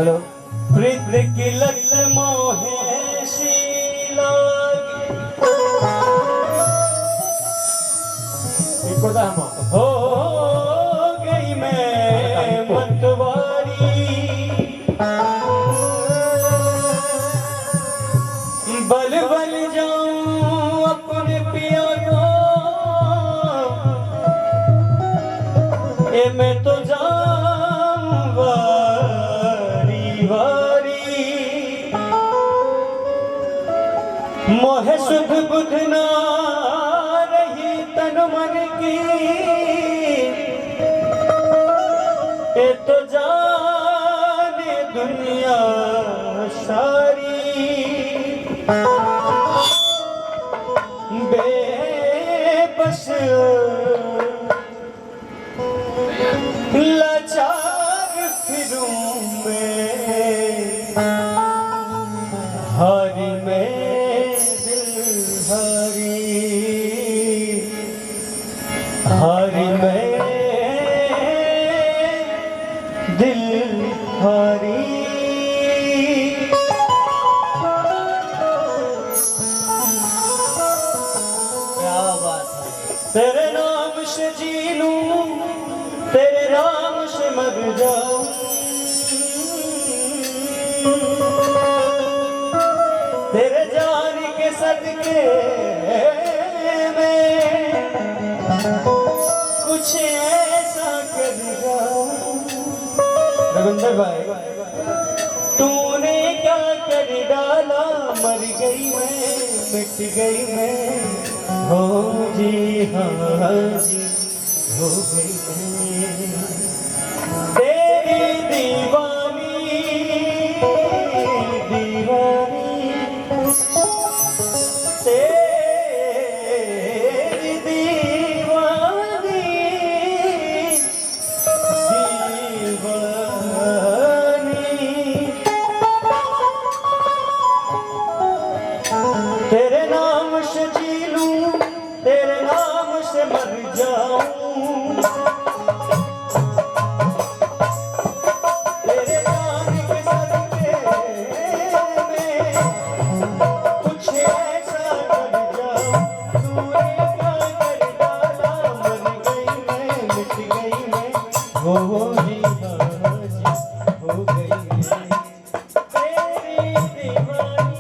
hello प्रीत की लत मोहे शीला हो गई मैं मतवारी बल बल जाऊं अपने पिया को ये मैं तो जाऊं वारी वारी मोहे सुध बुध ना रही तन मन की ये तो जाने दुनिया सारी बेबस लाचार फिरूं मैं हारी में दिल हारी में दिल हारी क्या बात है तेरे नाम से जी लूं तेरे नाम से मर जाऊं तेरे जान के सदके में कुछ ऐसा कर जाऊं रविंदर भाई तूने क्या कर डाला मर गई मैं मिट गई मैं हो जी हाँ जी हो गई तेरी दीवानी दीवानी तेरी दीवानी दीवानी तेरे नाम से जी लूं तेरे नाम से मर जाऊं तेरे जान के सदके में कुछ ऐसा कर जाऊं तूने क्या कर डाला मर गई मैं मिट गई मैं हो जी हाँ जी हो गई मैं तेरी दीवानी